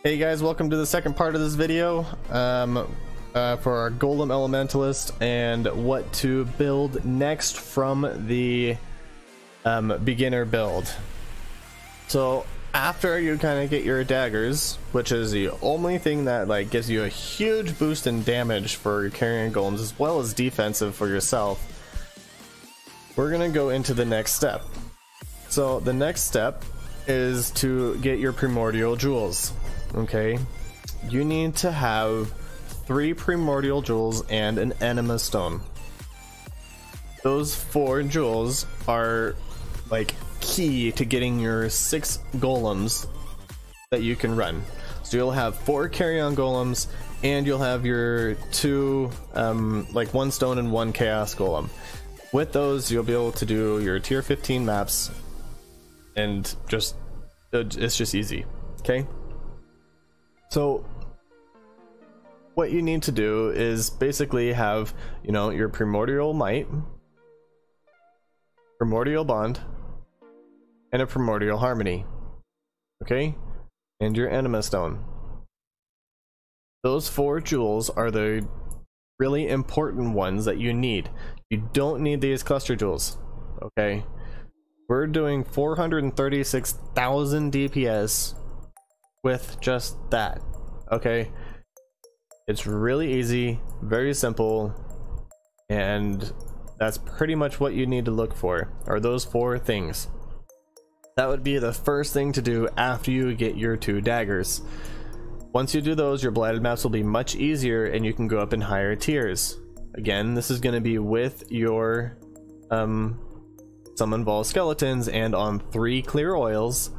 Hey guys, welcome to the second part of this video for our Golem Elementalist and what to build next from the beginner build. So after you kind of get your daggers, which is the only thing that like gives you a huge boost in damage for your Carrion Golems as well as defensive for yourself, we're gonna go into the next step. So the next step is to get your Primordial Jewels. Okay, you need to have 3 Primordial Jewels and an Anima Stone. Those 4 jewels are like key to getting your 6 golems that you can run. So you'll have 4 Carrion Golems and you'll have your 2 like 1 stone and 1 chaos golem. With those you'll be able to do your tier 15 maps and it's just easy. Okay, so what you need to do is basically have, you know, your Primordial Might, Primordial Bond, and a Primordial Harmony. Okay, and your Anima Stone. Those 4 jewels are the really important ones that you need. You don't need these cluster jewels. Okay, we're doing 436,000 DPS with just that. Okay, it's really easy, very simple, and that's pretty much what you need to look for, are those 4 things. That would be the first thing to do after you get your 2 daggers. Once you do those, your blighted maps will be much easier and you can go up in higher tiers. Again, this is going to be with your summon Vol Skeletons and on 3 clear oils,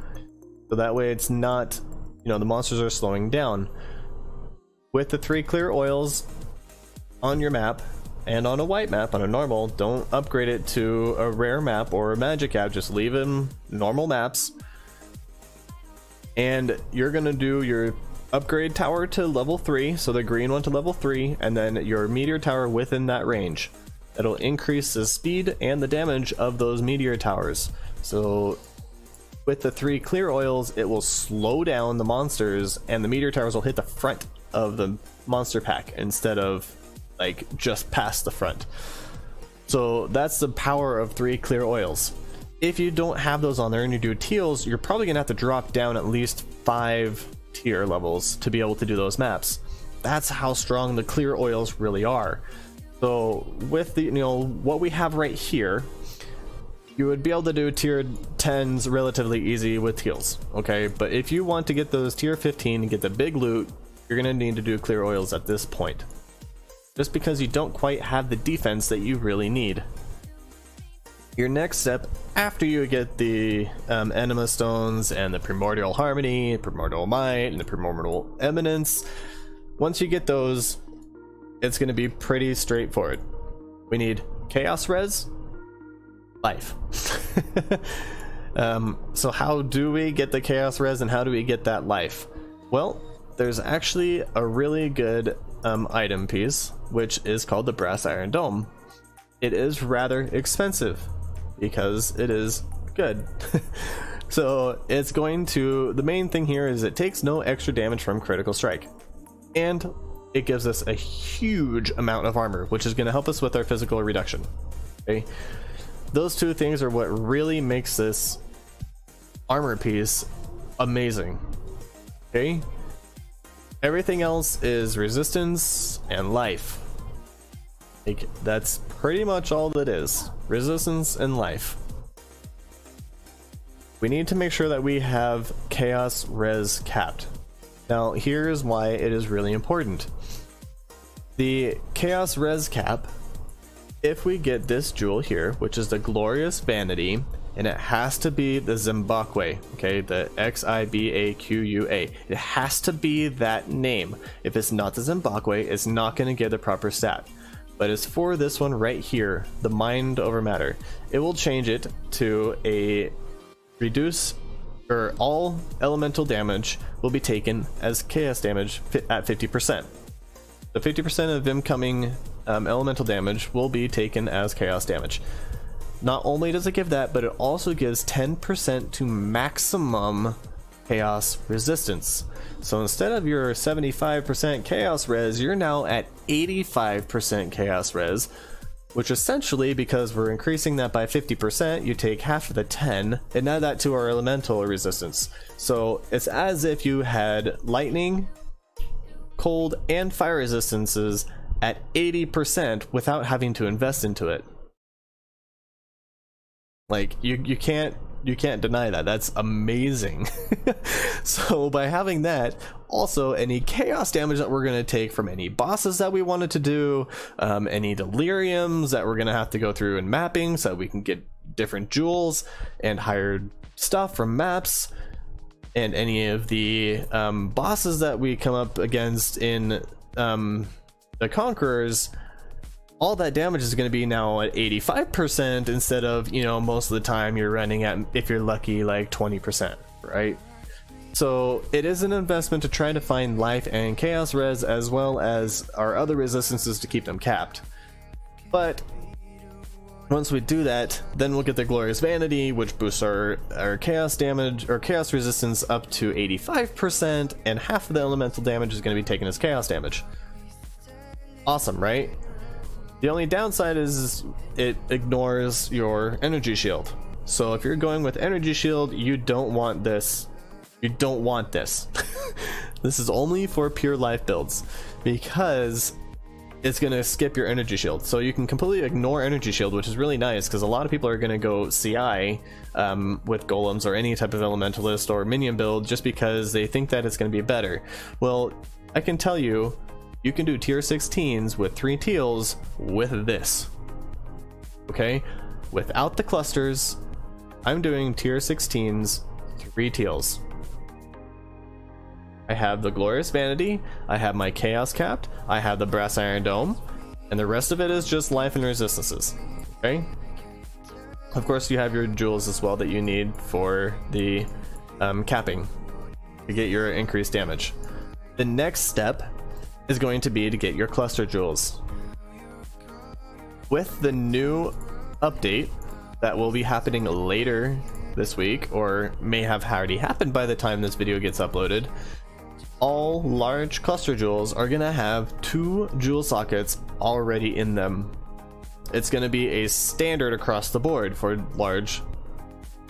so that way it's not, you know, the monsters are slowing down. With the 3 clear oils on your map and on a white map, on a normal, don't upgrade it to a rare map or a magic app, just leave them normal maps. And you're gonna do your upgrade tower to level 3, so the green one to level 3, and then your meteor tower within that range. It'll increase the speed and the damage of those meteor towers. So with the 3 clear oils, it will slow down the monsters and the meteor towers will hit the front of the monster pack instead of like just past the front. So that's the power of 3 clear oils. If you don't have those on there and you do teals, you're probably gonna have to drop down at least 5 tier levels to be able to do those maps. That's how strong the clear oils really are. So with the, you know, what we have right here, you would be able to do tier 10s relatively easy with teals. Okay, but if you want to get those tier 15 and get the big loot, you're gonna need to do clear oils at this point, just because you don't quite have the defense that you really need. Your next step after you get the Anima Stones and the Primordial Harmony, Primordial Might, and the Primordial Eminence, once you get those, it's going to be pretty straightforward. We need Chaos Res, Life. So how do we get the Chaos Res and how do we get that Life? Well, there's actually a really good item piece, which is called the Brass Iron Dome. It is rather expensive because it is good. So it's going to, the main thing here is it takes no extra damage from critical strike, and it gives us a huge amount of armor, which is going to help us with our physical reduction. Okay, those 2 things are what really makes this armor piece amazing. Okay, everything else is resistance and life. Like, that's pretty much all that is, resistance and life. We need to make sure that we have Chaos Res capped. Now here's why it is really important. The Chaos Res cap, if we get this jewel here, which is the Glorious Vanity, and it has to be the Zimbabwe, okay, the Xibaqua. It has to be that name. If it's not the Zimbabwe, it's not going to get the proper stat. But as for this one right here, the Mind Over Matter, it will change it to a reduce, or all elemental damage will be taken as chaos damage at 50%. So 50% of incoming elemental damage will be taken as chaos damage. Not only does it give that, but it also gives 10% to maximum chaos resistance. So instead of your 75% chaos res, you're now at 85% chaos res, which essentially, because we're increasing that by 50%, you take half of the 10 and add that to our elemental resistance. So it's as if you had lightning, cold, and fire resistances at 80% without having to invest into it. Like, you can't deny that. That's amazing. So by having that, also any chaos damage that we're going to take from any bosses that we wanted to do, any deliriums that we're going to have to go through in mapping so that we can get different jewels and higher stuff from maps, and any of the bosses that we come up against in the Conquerors, all that damage is going to be now at 85% instead of, you know, most of the time you're running at, if you're lucky, like 20%, right? So it is an investment to try to find life and chaos res as well as our other resistances to keep them capped. But once we do that, then we'll get the Glorious Vanity, which boosts our chaos damage or chaos resistance up to 85%, and half of the elemental damage is going to be taken as chaos damage. Awesome, right? The only downside is it ignores your energy shield. So if you're going with energy shield, you don't want this. You don't want this. This is only for pure life builds, because it's going to skip your energy shield. So you can completely ignore energy shield, which is really nice, because a lot of people are going to go CI with golems or any type of elementalist or minion build just because they think that it's going to be better. Well, I can tell you, you can do tier 16s with 3 teals with this. Okay? Without the clusters, I'm doing tier 16s, 3 teals. I have the Glorious Vanity, I have my Chaos Capped, I have the Brass Iron Dome, and the rest of it is just life and resistances. Okay? Of course, you have your jewels as well that you need for the capping to get your increased damage. The next step is going to be to get your cluster jewels. With the new update that will be happening later this week, or may have already happened by the time this video gets uploaded, all large cluster jewels are going to have 2 jewel sockets already in them. It's going to be a standard across the board for large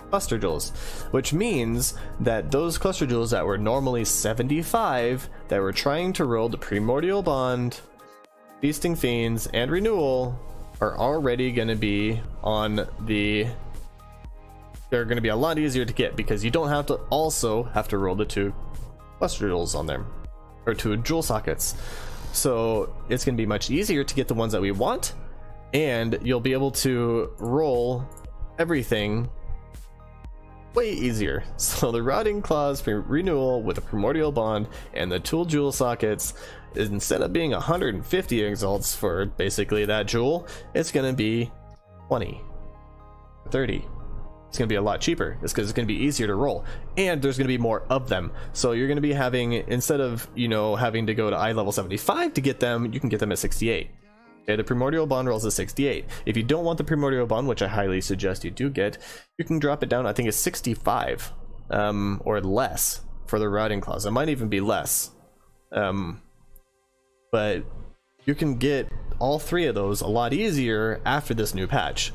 cluster jewels, which means that those cluster jewels that were normally 75 that were trying to roll the Primordial Bond, Feasting Fiends, and Renewal are already going to be on the... They're going to be a lot easier to get, because you don't have to also have to roll the 2 cluster jewels on them, or 2 jewel sockets. So it's going to be much easier to get the ones that we want, and you'll be able to roll everything way easier. So the Rotting Claws Renewal with a Primordial Bond and the 2 jewel sockets, instead of being 150 exalts for basically that jewel, it's going to be 20, 30. It's going to be a lot cheaper. It's because it's going to be easier to roll, and there's going to be more of them. So you're going to be having, instead of, you know, having to go to eye level 75 to get them, you can get them at 68. Okay, the Primordial Bond rolls at 68. If you don't want the Primordial Bond, which I highly suggest you do get, you can drop it down, I think it's 65 or less for the Rotting Claws. It might even be less. But you can get all 3 of those a lot easier after this new patch.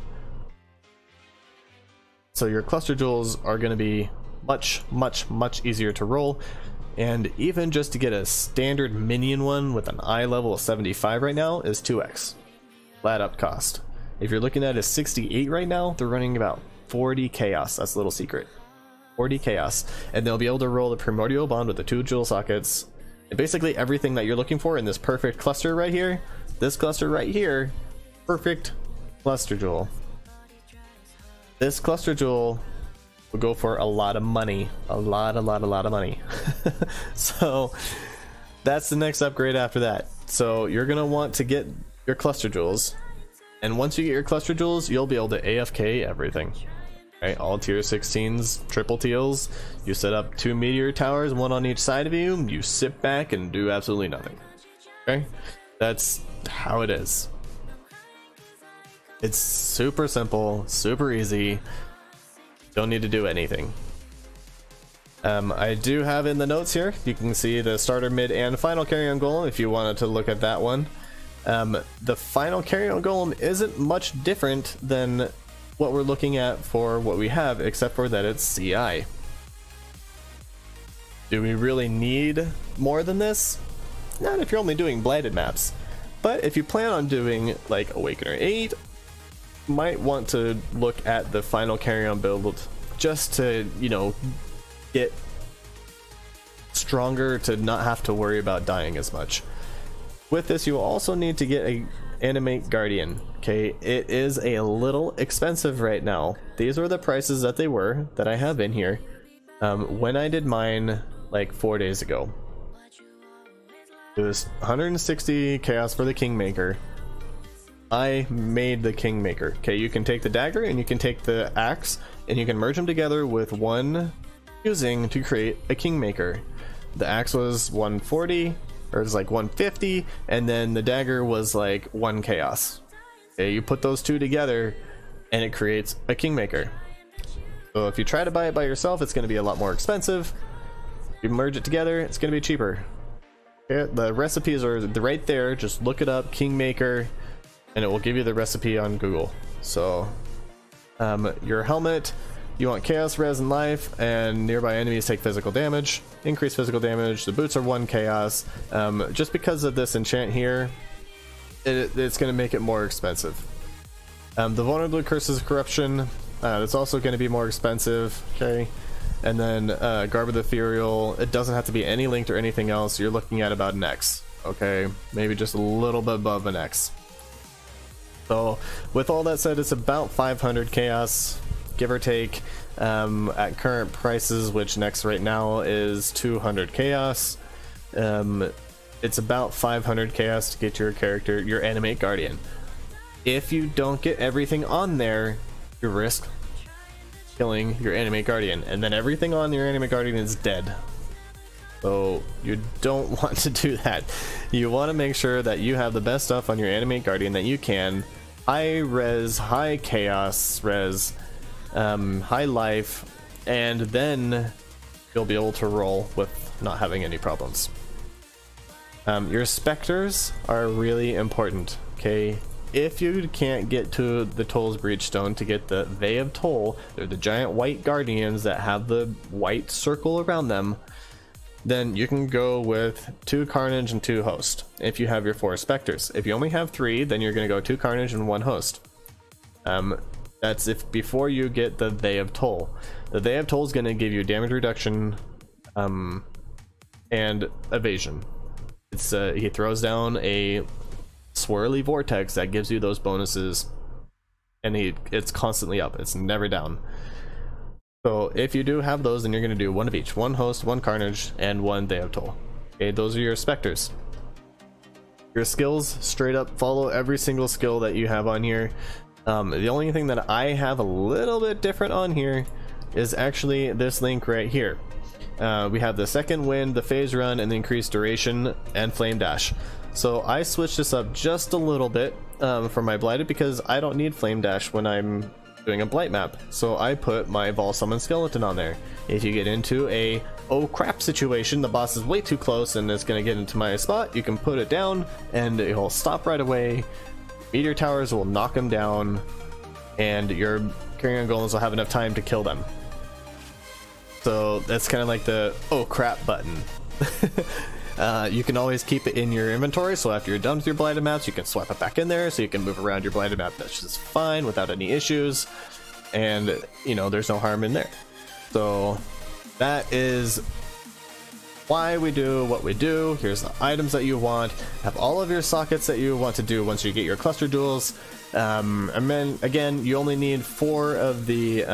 So your cluster jewels are going to be much easier to roll, and even just to get a standard minion one with an eye level of 75 right now is 2x flat up cost. If you're looking at a 68 right now, they're running about 40 chaos. That's a little secret. 40 chaos, and they'll be able to roll the Primordial Bond with the 2 jewel sockets, and basically everything that you're looking for in this perfect cluster right here. This cluster right here, perfect cluster jewel. This cluster jewel will go for a lot of money, a lot of money. So that's the next upgrade after that. So you're gonna want to get your cluster jewels, and once you get your cluster jewels, you'll be able to AFK everything. Right, all tier 16s, triple teals. You set up 2 meteor towers, 1 on each side of you. You sit back and do absolutely nothing. Okay, that's how it is. It's super simple, super easy. Don't need to do anything. I do have in the notes here, you can see the starter, mid, and final Carrion Golem if you wanted to look at that one. The final Carrion Golem isn't much different than what we're looking at for what we have, except for that it's CI. Do we really need more than this? Not if you're only doing blighted maps. But if you plan on doing like Awakener 8, you might want to look at the final Carrion build just to, you know, get stronger to not have to worry about dying as much. With this, you will also need to get a Animate Guardian. Okay, it is a little expensive right now. These are the prices that they were that I have in here when I did mine like 4 days ago. It was 160 chaos for the Kingmaker. I made the Kingmaker. Okay, you can take the dagger and you can take the axe and you can merge them together with one fusing to create a Kingmaker. The axe was 140, or it's like 150, and then the dagger was like 1 chaos. Okay, you put those two together and it creates a Kingmaker. So if you try to buy it by yourself, it's going to be a lot more expensive. If you merge it together, it's going to be cheaper. Okay, the recipes are right there. Just look it up, Kingmaker, and it will give you the recipe on Google. So your helmet, you want chaos, res, and life, and nearby enemies take physical damage. Increase physical damage. The boots are 1 chaos. Just because of this enchant here, it's going to make it more expensive. The vulnerable curses of corruption, that's also going to be more expensive. Okay, and then Garb of the Ethereal, it doesn't have to be any linked or anything else. You're looking at about an X. Okay, maybe just a little bit above an X. So with all that said, it's about 500 chaos, give or take, at current prices, which next right now is 200 chaos. It's about 500 chaos to get your character, your Animate Guardian. If you don't get everything on there, you risk killing your Animate Guardian, and then everything on your Animate Guardian is dead. So you don't want to do that. You want to make sure that you have the best stuff on your Animate Guardian that you can. High res, high chaos res, high life, and then you'll be able to roll with not having any problems. Your specters are really important. Okay, if you can't get to the Toll's Breachstone to get the They of Toll, they're the giant white guardians that have the white circle around them, then you can go with 2 Carnage and 2 Host if you have your 4 Specters. If you only have 3, then you're going to go 2 Carnage and 1 Host. That's if before you get the They of Toll. The They of Toll is going to give you damage reduction and evasion. It's he throws down a swirly vortex that gives you those bonuses, and it's constantly up. It's never down. So if you do have those, then you're going to do 1 of each. 1 Host, 1 Carnage, and 1 They of Toll. Okay, those are your Specters. Your skills, straight up follow every single skill that you have on here. The only thing that I have a little bit different on here is actually this link right here. We have the second wind, the phase run, and the increased duration, and flame dash. So I switched this up just a little bit for my blighted, because I don't need flame dash when I'm doing a blight map. So I put my Vol Summon Skeleton on there. If you get into a oh crap situation, the boss is way too close and it's going to get into my spot, you can put it down and it will stop right away. Meteor towers will knock them down, and your Carrion Golems will have enough time to kill them. So that's kind of like the oh crap button. You can always keep it in your inventory, so after you're done with your blighted maps, you can swap it back in there, so you can move around your blighted map. That's just fine without any issues, and you know, there's no harm in there. So that is why we do what we do. Here's the items that you want. Have all of your sockets that you want to do once you get your cluster jewels. And then again, you only need 4 of the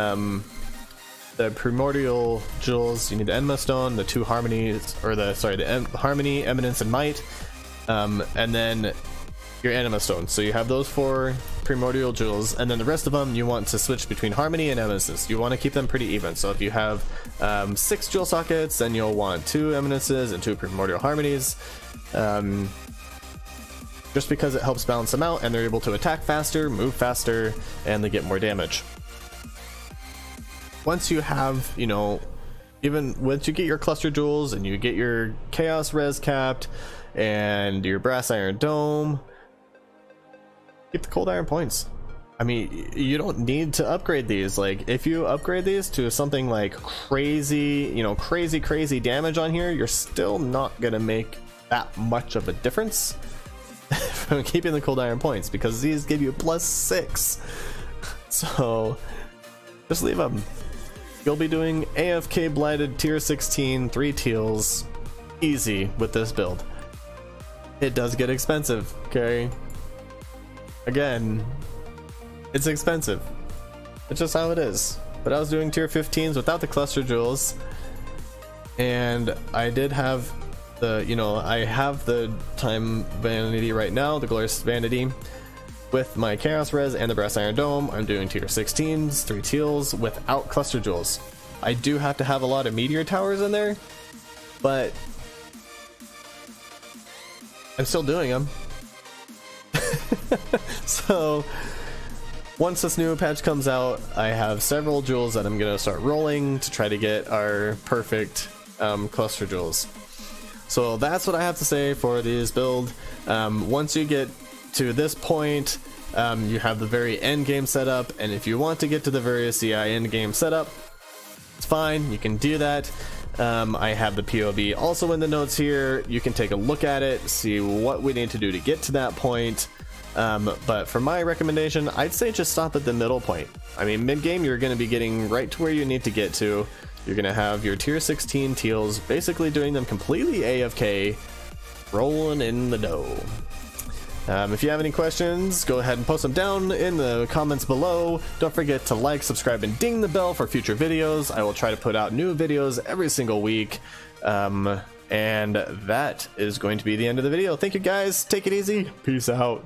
Primordial Jewels. You need the Enma Stone, the 2 Harmonies, or the Harmony, Eminence, and Might, and then your Anima Stone. So you have those 4 Primordial Jewels, and then the rest of them you want to switch between Harmony and Eminences. You want to keep them pretty even. So if you have 6 jewel sockets, then you'll want 2 Eminences and 2 Primordial Harmonies. Just because it helps balance them out, and they're able to attack faster, move faster, and they get more damage. Once you have, you know, even once you get your cluster jewels and you get your chaos res capped and your brass iron dome, keep the cold iron points. I mean, you don't need to upgrade these. Like, if you upgrade these to something like crazy, you know, crazy damage on here, you're still not gonna make that much of a difference from keeping the cold iron points, because these give you +6. So just leave them. You'll be doing AFK blighted tier 16 3 teals easy with this build. It does get expensive, okay? Again, it's expensive. It's just how it is. But I was doing tier 15s without the cluster jewels, and I did have the, you know, I have the time vanity right now, the glorious vanity, with my chaos res and the brass iron dome. I'm doing tier 16s 3 teals without cluster jewels. I do have to have a lot of meteor towers in there, but I'm still doing them. So once this new patch comes out, I have several jewels that I'm gonna start rolling to try to get our perfect cluster jewels. So that's what I have to say for this build. Once you get to this point, you have the very end game setup, and if you want to get to the very CI end game setup, it's fine, you can do that. I have the POV also in the notes here. You can take a look at it, see what we need to do to get to that point. But for my recommendation, I'd say just stop at the middle point. I mean, mid game, you're going to be getting right to where you need to get to. You're going to have your tier 16 teals, basically doing them completely AFK, rolling in the dough. If you have any questions, go ahead and post them down in the comments below. Don't forget to like, subscribe, and ding the bell for future videos. I will try to put out new videos every single week. And that is going to be the end of the video. Thank you guys. Take it easy. Peace out.